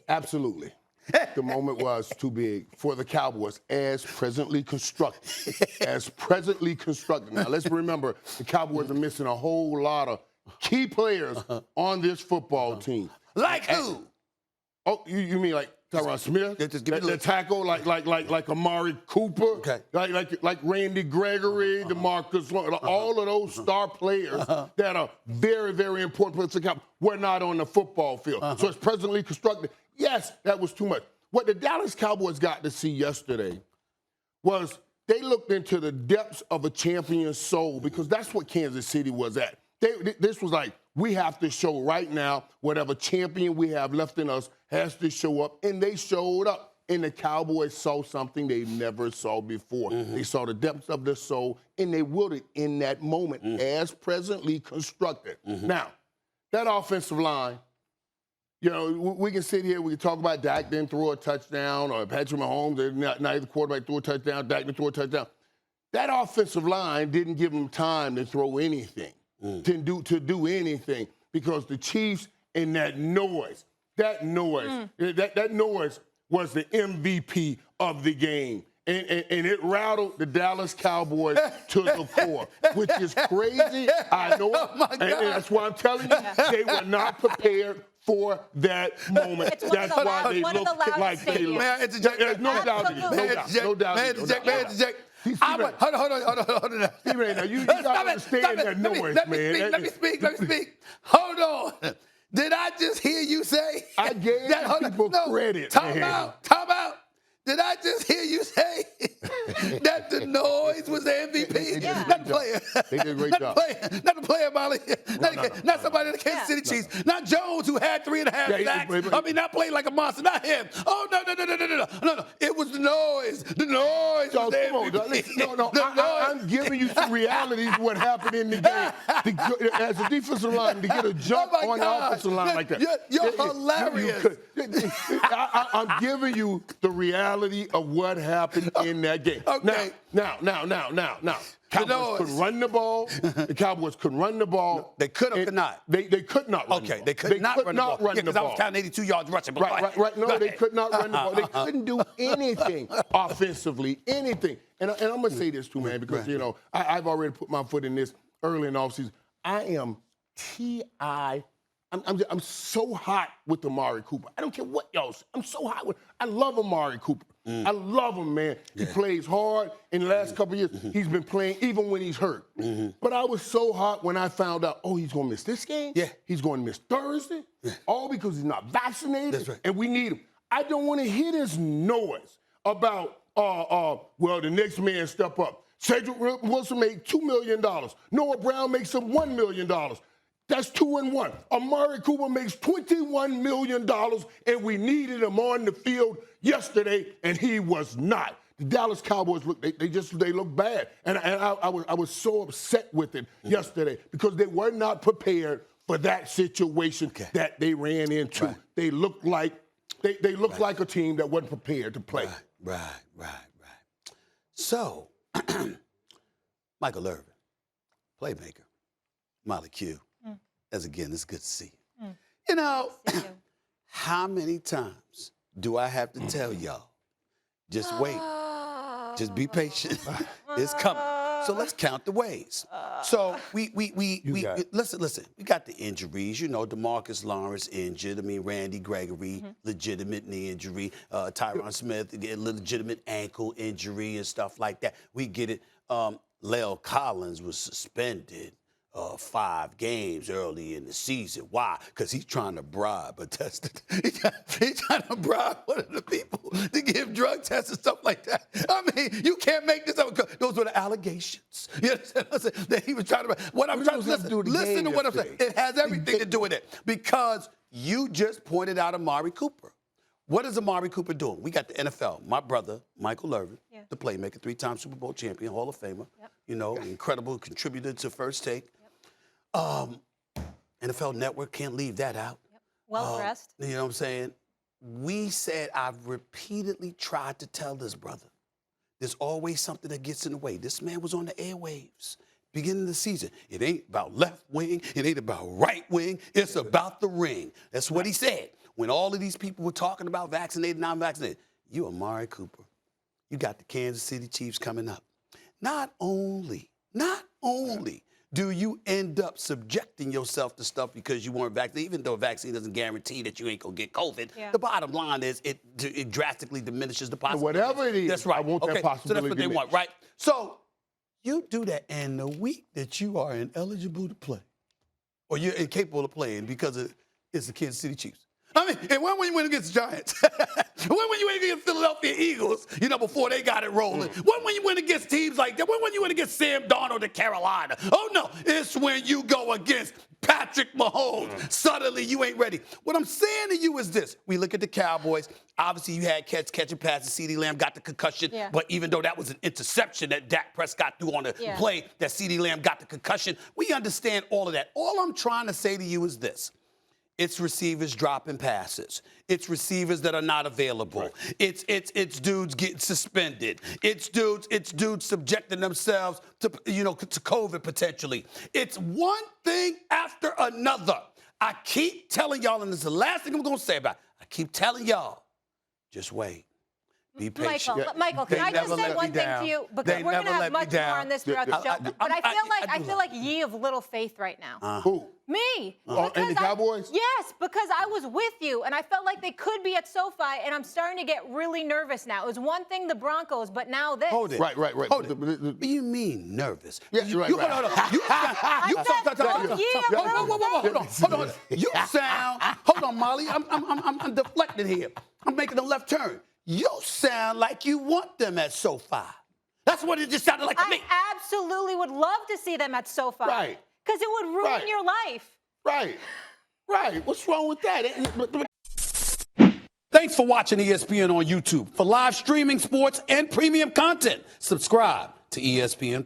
Absolutely. The moment was too big for the Cowboys as presently constructed. As presently constructed. Now, let's remember, the Cowboys are missing a whole lot of key players on this football team. Like who? Oh, you mean like Tyron Smith? The tackle, like Amari Cooper, like Randy Gregory, DeMarcus Long, all of those star players that are very, very important for the Cowboys were not on the football field. So it's presently constructed. Yes, that was too much. What the Dallas Cowboys got to see yesterday was they looked into the depths of a champion's soul, because that's what Kansas City was at. This was like, we have to show right now whatever champion we have left in us has to show up, and they showed up. And the Cowboys saw something they never saw before. They saw the depths of their soul, and they willed it in that moment as presently constructed. Now, that offensive line, you know, we can sit here, we can talk about Dak didn't throw a touchdown, or Patrick Mahomes, neither quarterback threw a touchdown, Dak didn't throw a touchdown. That offensive line didn't give them time to throw anything, to do anything, because the Chiefs and that noise was the MVP of the game. And it rattled the Dallas Cowboys to the core, which is crazy. I know it. And that's why I'm telling you, they were not prepared for that moment. That's why they look like they look. There's no doubt in it. No doubt in it. Hold on. Stephen, now you got to understand that noise, man. Let me speak. Hold on. Did I just hear you say? I gave people credit. Time out. Did I just hear you say that the noise was the MVP? Not the player. They did a great job. Not the player, Molly. Not somebody in the Kansas City Chiefs. Not Jones, who had 3.5 sacks. I mean, not playing like a monster. Not him. Oh, no. It was the noise. The noise was the MVP. No. I'm giving you some realities of what happened in the game. As a defensive line, to get a jump on the offensive line like that. You're hilarious. I'm giving you the reality of what happened in that game. Okay. Now. Cowboys couldn't run the ball. The Cowboys couldn't run the ball. No, they could or could not? They could not run the ball. Okay, they could not run the ball. Yeah, because I was counting 82 yards rushing. Right. No, they could not run the ball. They couldn't do anything offensively, anything. And I'm going to say this too, man, because, you know, I've already put my foot in this early in the offseason. I am I'm so hot with Amari Cooper. I don't care what y'all say. I'm so hot with. I love Amari Cooper. I love him, man. He plays hard. In the last couple of years, he's been playing even when he's hurt. But I was so hot when I found out, he's going to miss this game. Yeah. He's going to miss Thursday. All because he's not vaccinated. That's right. And we need him. I don't want to hear this noise about, well, the next man step up. Cedric Wilson made $2 million. Noah Brown makes him $1 million. That's 2 and 1. Amari Cooper makes $21 million, and we needed him on the field yesterday, and he was not. The Dallas Cowboys they look bad, and I was so upset with it yesterday because they were not prepared for that situation that they ran into. Right. They looked like they looked like a team that wasn't prepared to play. Right. So, Michael Irvin, playmaker, Molly Q. As again, it's good to see you. You know, how many times do I have to tell y'all, just wait, just be patient, it's coming. So let's count the ways. So we listen, we got the injuries, you know, DeMarcus Lawrence injured, Randy Gregory, legitimate knee injury, Tyron Smith, legitimate ankle injury and stuff like that. We get it. La'el Collins was suspended 5 games early in the season. Why? Because he's trying to bribe a test. He's trying to bribe one of the people to give drug tests and stuff like that. I mean, you can't make this up. Those were the allegations. You understand? Listen, that he was trying to. What I'm trying to listen to what I'm saying. It has everything to do with it because you just pointed out Amari Cooper. What is Amari Cooper doing? We got the NFL. My brother, Michael Irvin, the playmaker, 3-time Super Bowl champion, Hall of Famer. You know, incredible contributor to First Take. NFL Network can't leave that out. Well dressed. You know what I'm saying? We said, I've repeatedly tried to tell this brother, there's always something that gets in the way. This man was on the airwaves beginning of the season. It ain't about left wing. It ain't about right wing. It's about the ring. That's what he said. When all of these people were talking about vaccinated, non-vaccinated, you Amari Cooper. You got the Kansas City Chiefs coming up. Not only do you end up subjecting yourself to stuff because you weren't vaccinated, even though a vaccine doesn't guarantee that you ain't going to get COVID, the bottom line is it drastically diminishes the possibility. Whatever it is, that's right. I want that possibility. So that's what they want, right? So you do that, and the week that you are ineligible to play, or you're incapable of playing because it's the Kansas City Chiefs. I mean, and when you win against the Giants? when you win against Philadelphia Eagles, before they got it rolling? When you win against teams like that? When you win against Sam Darnold at Carolina? Oh, no, it's when you go against Patrick Mahomes. Suddenly, you ain't ready. What I'm saying to you is this. We look at the Cowboys. Obviously, you had catching passes. CeeDee Lamb got the concussion. Yeah. But even though that was an interception that Dak Prescott threw on the play, that CeeDee Lamb got the concussion, we understand all of that. All I'm trying to say to you is this. It's receivers dropping passes. It's receivers that are not available. Right. It's dudes getting suspended. It's dudes subjecting themselves to COVID potentially. It's one thing after another. I keep telling y'all, and this is the last thing I'm going to say about it. I keep telling y'all, just wait. Be patient. Michael, can I just say one thing to you? Because we're going to have much more on this throughout the show. But I feel like ye of little faith right now. Who? Me. And the Cowboys? Yes, because I was with you, and I felt like they could be at SoFi, and I'm starting to get really nervous now. It was one thing, the Broncos, but now this. Hold it. Right. Hold it. What do you mean nervous? Yes, right. Hold on. You sound. Hold on, Molly. I'm deflecting here. I'm making a left turn. You sound like you want them at SoFi. That's what it just sounded like to me. I absolutely would love to see them at SoFi. Right. Because it would ruin your life. Right. What's wrong with that? Thanks for watching ESPN on YouTube. For live streaming, sports, and premium content, subscribe to ESPN+.